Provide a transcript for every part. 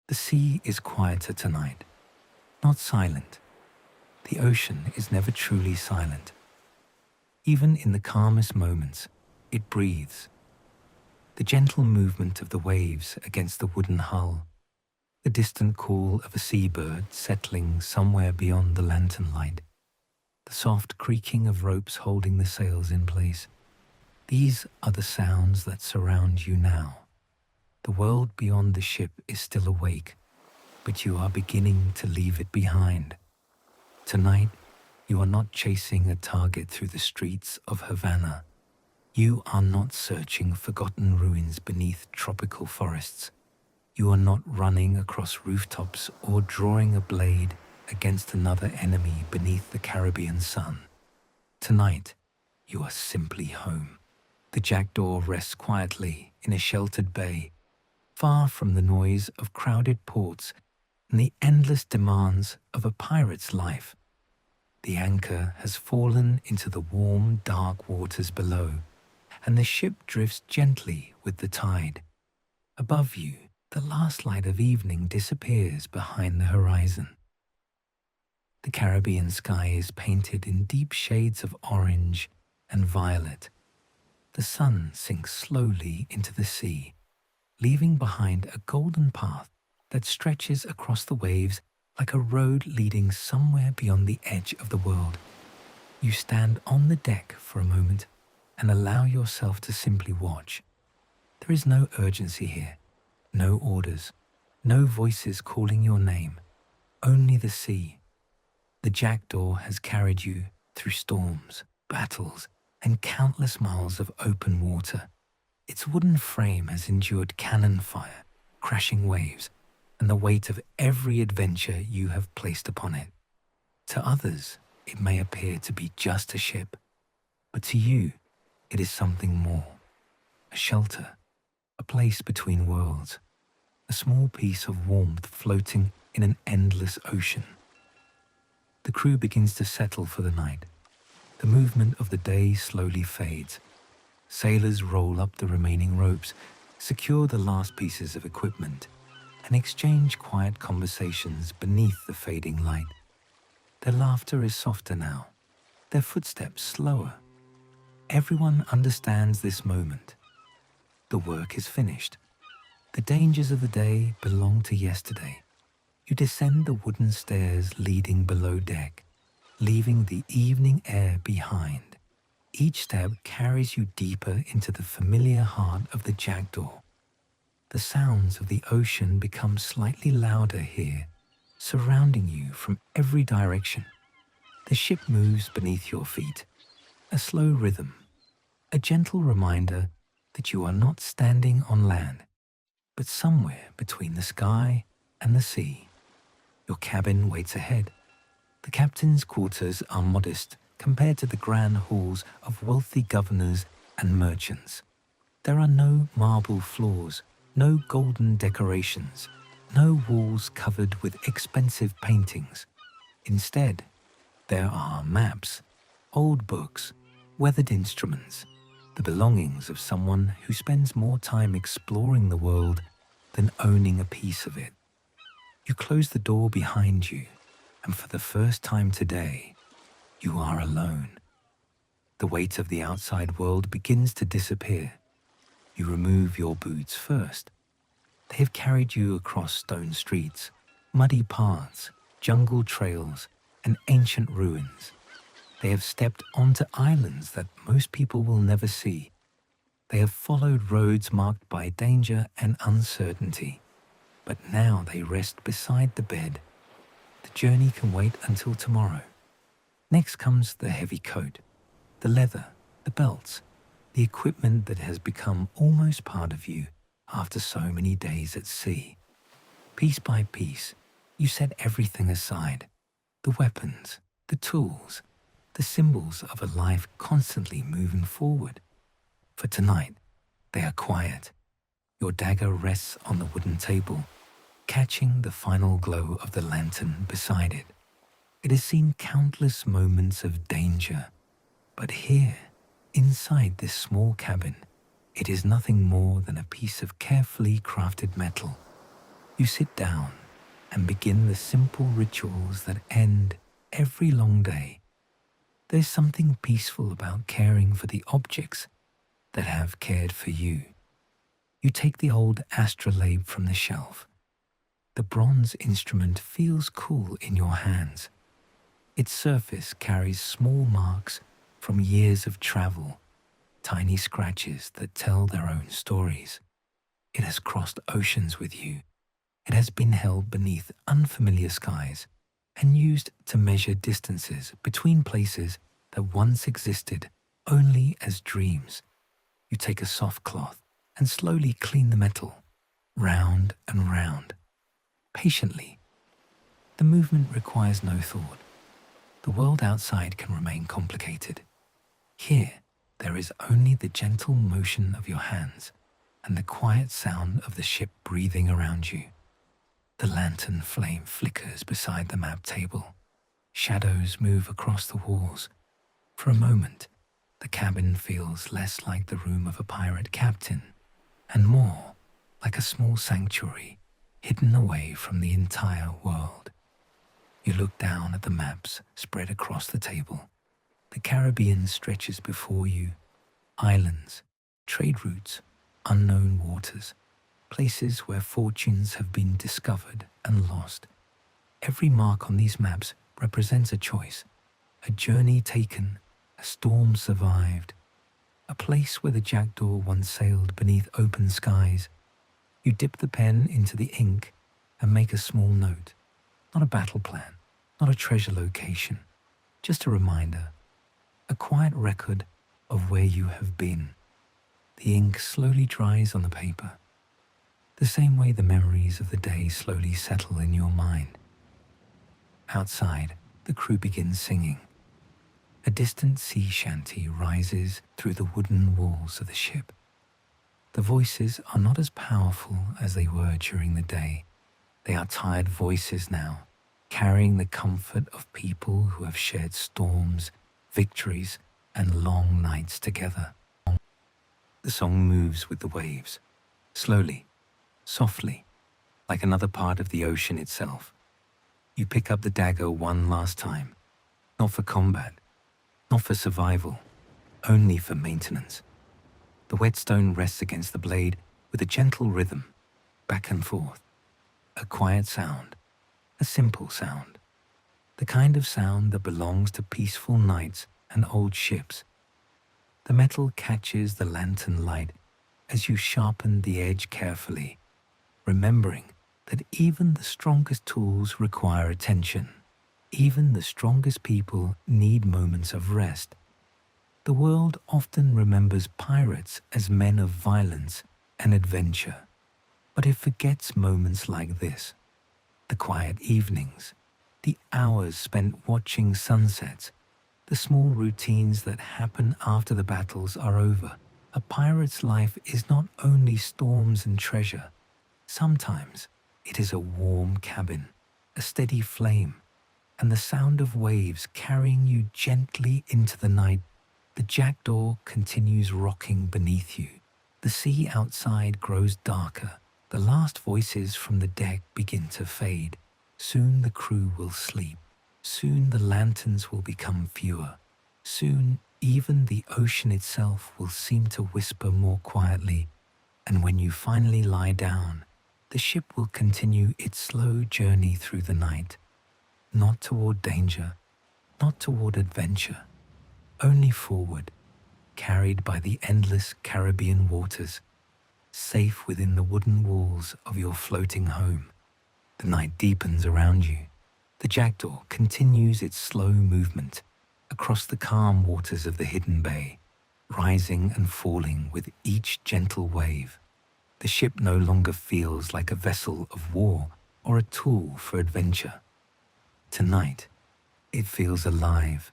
The sea is quieter tonight, not silent. The ocean is never truly silent. Even in the calmest moments, it breathes. The gentle movement of the waves against the wooden hull, the distant call of a seabird settling somewhere beyond the lantern light, the soft creaking of ropes holding the sails in place. These are the sounds that surround you now. The world beyond the ship is still awake, but you are beginning to leave it behind. Tonight, you are not chasing a target through the streets of Havana. You are not searching forgotten ruins beneath tropical forests. You are not running across rooftops or drawing a blade against another enemy beneath the Caribbean sun. Tonight, you are simply home. The jackdaw rests quietly in a sheltered bay, far from the noise of crowded ports and the endless demands of a pirate's life. The anchor has fallen into the warm, dark waters below, and the ship drifts gently with the tide. Above you, the last light of evening disappears behind the horizon. The Caribbean sky is painted in deep shades of orange and violet. The sun sinks slowly into the sea, leaving behind a golden path that stretches across the waves like a road leading somewhere beyond the edge of the world. You stand on the deck for a moment and allow yourself to simply watch. There is no urgency here, no orders, no voices calling your name, only the sea. The jackdaw has carried you through storms, battles, and countless miles of open water. Its wooden frame has endured cannon fire, crashing waves, and the weight of every adventure you have placed upon it. To others, it may appear to be just a ship, but to you, it is something more. A shelter, a place between worlds, a small piece of warmth floating in an endless ocean. The crew begins to settle for the night. The movement of the day slowly fades. Sailors roll up the remaining ropes, secure the last pieces of equipment, and exchange quiet conversations beneath the fading light. Their laughter is softer now, their footsteps slower. Everyone understands this moment. The work is finished. The dangers of the day belong to yesterday. You descend the wooden stairs leading below deck, leaving the evening air behind. Each step carries you deeper into the familiar heart of the jackdaw. The sounds of the ocean become slightly louder here, surrounding you from every direction. The ship moves beneath your feet, a slow rhythm, a gentle reminder that you are not standing on land, but somewhere between the sky and the sea. Your cabin waits ahead. The captain's quarters are modest compared to the grand halls of wealthy governors and merchants. There are no marble floors, no golden decorations, no walls covered with expensive paintings. Instead, there are maps, old books, weathered instruments, the belongings of someone who spends more time exploring the world than owning a piece of it. You close the door behind you, and for the first time today, you are alone. The weight of the outside world begins to disappear. You remove your boots first. They have carried you across stone streets, muddy paths, jungle trails, and ancient ruins. They have stepped onto islands that most people will never see. They have followed roads marked by danger and uncertainty. But now they rest beside the bed. The journey can wait until tomorrow. Next comes the heavy coat, the leather, the belts, the equipment that has become almost part of you after so many days at sea. Piece by piece, you set everything aside. The weapons, the tools, the symbols of a life constantly moving forward. For tonight, they are quiet. Your dagger rests on the wooden table, catching the final glow of the lantern beside it. It has seen countless moments of danger, but here, inside this small cabin, it is nothing more than a piece of carefully crafted metal. You sit down and begin the simple rituals that end every long day. There's something peaceful about caring for the objects that have cared for you. You take the old astrolabe from the shelf. The bronze instrument feels cool in your hands. Its surface carries small marks from years of travel, tiny scratches that tell their own stories. It has crossed oceans with you. It has been held beneath unfamiliar skies and used to measure distances between places that once existed only as dreams. You take a soft cloth and slowly clean the metal, round and round. Patiently. The movement requires no thought. The world outside can remain complicated. Here, there is only the gentle motion of your hands and the quiet sound of the ship breathing around you. The lantern flame flickers beside the map table. Shadows move across the walls. For a moment, the cabin feels less like the room of a pirate captain and more like a small sanctuary hidden away from the entire world. You look down at the maps spread across the table. The Caribbean stretches before you. Islands, trade routes, unknown waters, places where fortunes have been discovered and lost. Every mark on these maps represents a choice, a journey taken, a storm survived, a place where the jackdaw once sailed beneath open skies. You dip the pen into the ink and make a small note. Not a battle plan, not a treasure location, just a reminder, a quiet record of where you have been. The ink slowly dries on the paper, the same way the memories of the day slowly settle in your mind. Outside, the crew begins singing. A distant sea shanty rises through the wooden walls of the ship. The voices are not as powerful as they were during the day. They are tired voices now, carrying the comfort of people who have shared storms, victories, and long nights together. The song moves with the waves, slowly, softly, like another part of the ocean itself. You pick up the dagger one last time, not for combat, not for survival, only for maintenance. The whetstone rests against the blade with a gentle rhythm, back and forth. A quiet sound, a simple sound. The kind of sound that belongs to peaceful nights and old ships. The metal catches the lantern light as you sharpen the edge carefully, remembering that even the strongest tools require attention. Even the strongest people need moments of rest. The world often remembers pirates as men of violence and adventure, but it forgets moments like this. The quiet evenings, the hours spent watching sunsets, the small routines that happen after the battles are over. A pirate's life is not only storms and treasure. Sometimes it is a warm cabin, a steady flame, and the sound of waves carrying you gently into the night. The jackdaw continues rocking beneath you. The sea outside grows darker. The last voices from the deck begin to fade. Soon the crew will sleep. Soon the lanterns will become fewer. Soon even the ocean itself will seem to whisper more quietly. And when you finally lie down, the ship will continue its slow journey through the night. Not toward danger, not toward adventure, only forward, carried by the endless Caribbean waters, safe within the wooden walls of your floating home. The night deepens around you. The jackdaw continues its slow movement across the calm waters of the hidden bay, rising and falling with each gentle wave. The ship no longer feels like a vessel of war or a tool for adventure. Tonight, it feels alive.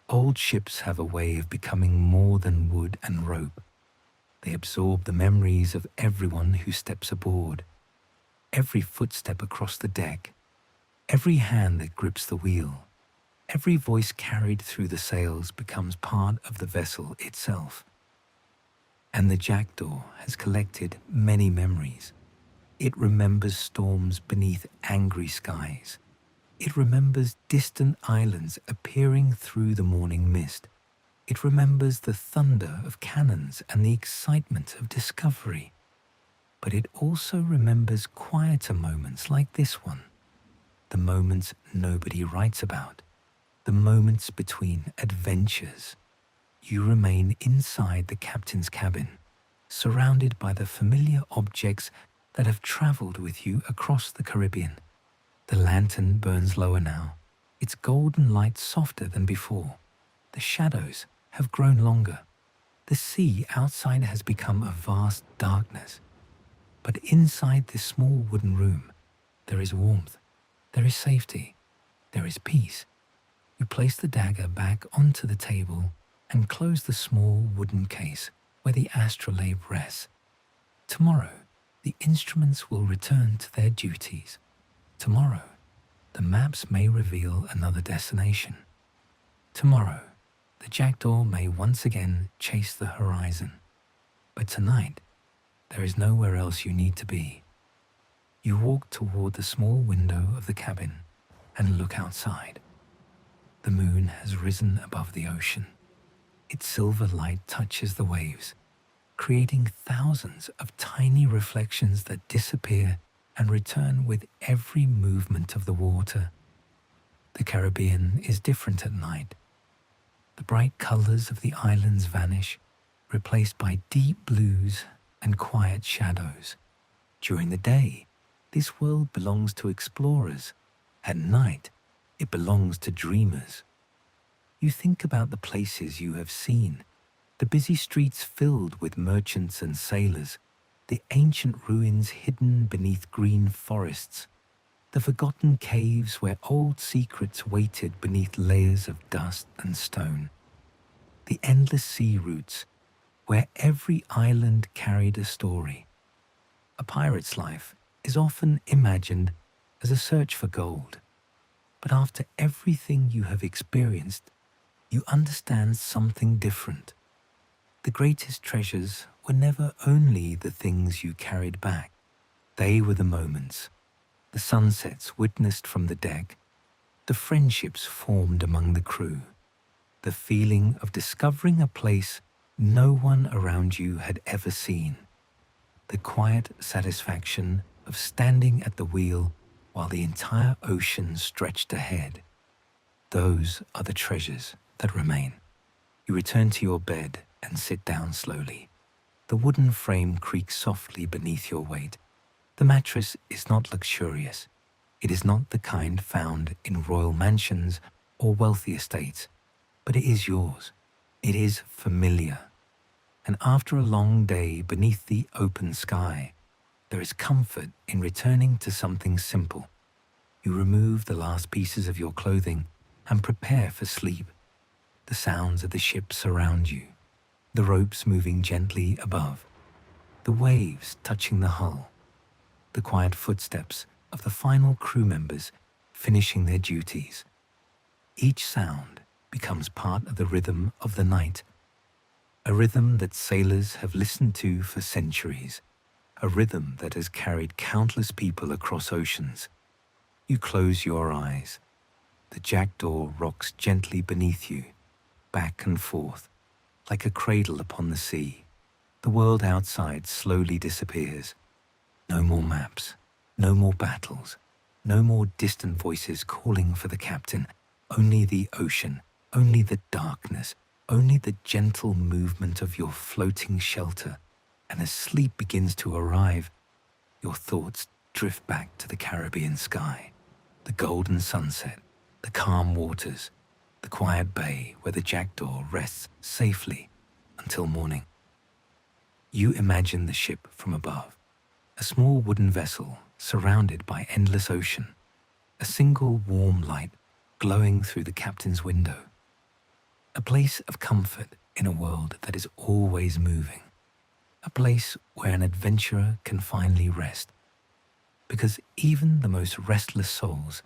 Old ships have a way of becoming more than wood and rope. They absorb the memories of everyone who steps aboard, every footstep across the deck, every hand that grips the wheel, every voice carried through the sails becomes part of the vessel itself. And the jackdaw has collected many memories, It remembers storms beneath angry skies. It remembers distant islands appearing through the morning mist. It remembers the thunder of cannons and the excitement of discovery. But it also remembers quieter moments like this one, the moments nobody writes about, the moments between adventures. You remain inside the captain's cabin, surrounded by the familiar objects that have traveled with you across the Caribbean. The lantern burns lower now, its golden light softer than before. The shadows have grown longer. The sea outside has become a vast darkness. But inside this small wooden room, there is warmth, there is safety, there is peace. You place the dagger back onto the table and close the small wooden case where the astrolabe rests. Tomorrow, the instruments will return to their duties. Tomorrow, the maps may reveal another destination. Tomorrow, the jackdaw may once again chase the horizon. But tonight, there is nowhere else you need to be. You walk toward the small window of the cabin and look outside. The moon has risen above the ocean. Its silver light touches the waves, creating thousands of tiny reflections that disappear and return with every movement of the water. The Caribbean is different at night. The bright colors of the islands vanish, replaced by deep blues and quiet shadows. During the day, this world belongs to explorers. At night, it belongs to dreamers. You think about the places you have seen, the busy streets filled with merchants and sailors, the ancient ruins hidden beneath green forests, the forgotten caves where old secrets waited beneath layers of dust and stone, the endless sea routes where every island carried a story. A pirate's life is often imagined as a search for gold. But after everything you have experienced, you understand something different. The greatest treasures were never only the things you carried back. They were the moments, the sunsets witnessed from the deck, the friendships formed among the crew, the feeling of discovering a place no one around you had ever seen, the quiet satisfaction of standing at the wheel while the entire ocean stretched ahead. Those are the treasures that remain. You return to your bed and sit down slowly. The wooden frame creaks softly beneath your weight. The mattress is not luxurious. It is not the kind found in royal mansions or wealthy estates, but it is yours. It is familiar. And after a long day beneath the open sky, there is comfort in returning to something simple. You remove the last pieces of your clothing and prepare for sleep. The sounds of the ship surround you, the ropes moving gently above, the waves touching the hull, the quiet footsteps of the final crew members finishing their duties. Each sound becomes part of the rhythm of the night, a rhythm that sailors have listened to for centuries, a rhythm that has carried countless people across oceans. You close your eyes. The jackdaw rocks gently beneath you, back and forth, like a cradle upon the sea. The world outside slowly disappears. No more maps, no more battles, no more distant voices calling for the captain. Only the ocean, only the darkness, only the gentle movement of your floating shelter. And as sleep begins to arrive, your thoughts drift back to the Caribbean sky, the golden sunset, the calm waters, the quiet bay where the jackdaw rests safely until morning. You imagine the ship from above, a small wooden vessel surrounded by endless ocean, a single warm light glowing through the captain's window, a place of comfort in a world that is always moving, a place where an adventurer can finally rest, because even the most restless souls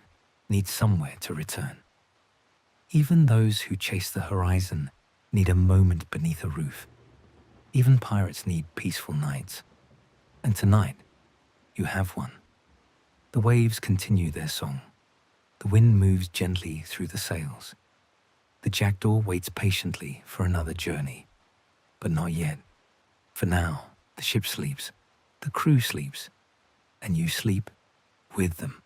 need somewhere to return. Even those who chase the horizon need a moment beneath a roof. Even pirates need peaceful nights. And tonight, You have one. The waves continue their song. The wind moves gently through the sails. The jackdaw waits patiently for another journey. But not yet. For now, the ship sleeps, the crew sleeps, and you sleep with them,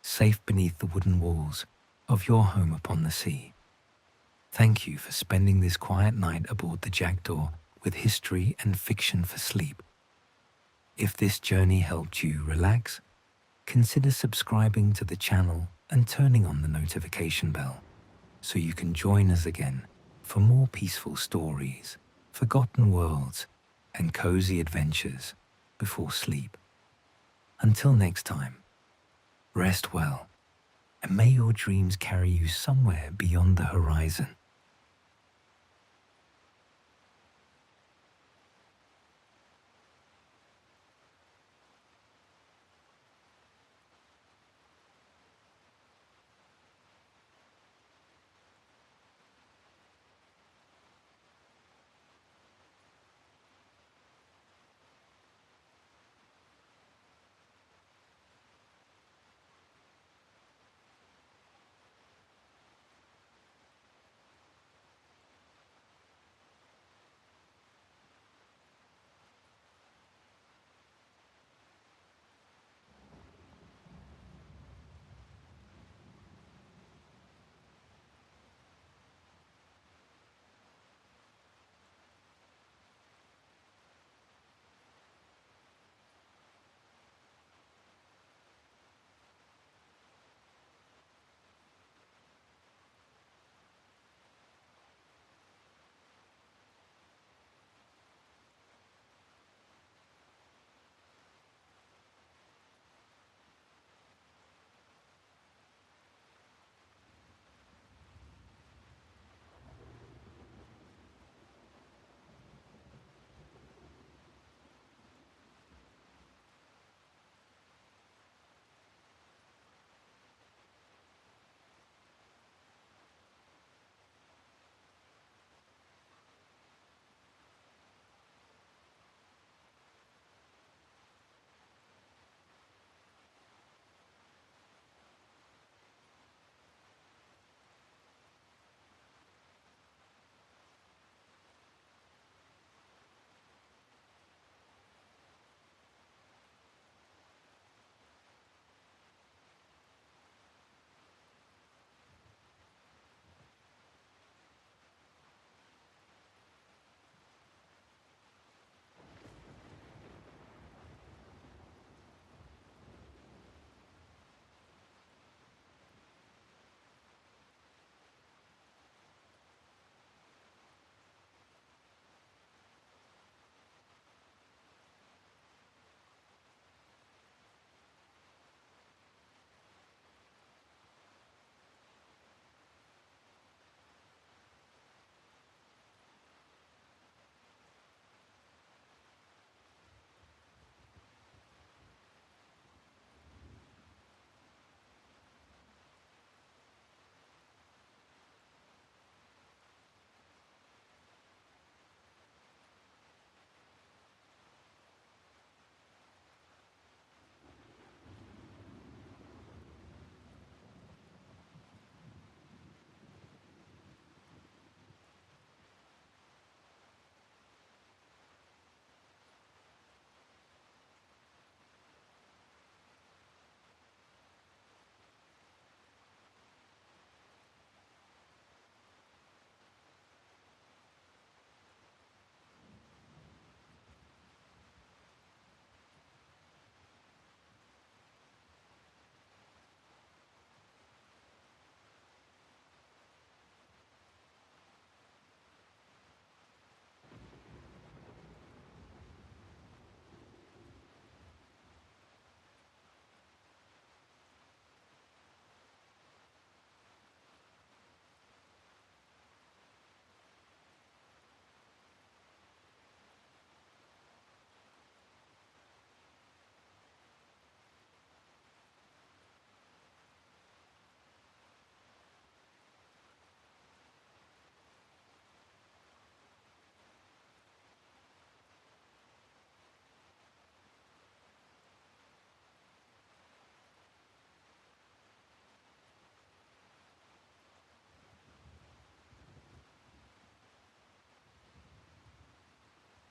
safe beneath the wooden walls of your home upon the sea. Thank you for spending this quiet night aboard the Jackdaw with history and fiction for sleep. If this journey helped you relax, consider subscribing to the channel and turning on the notification bell so you can join us again for more peaceful stories, forgotten worlds, and cozy adventures before sleep. Until next time, rest well, and may your dreams carry you somewhere beyond the horizon.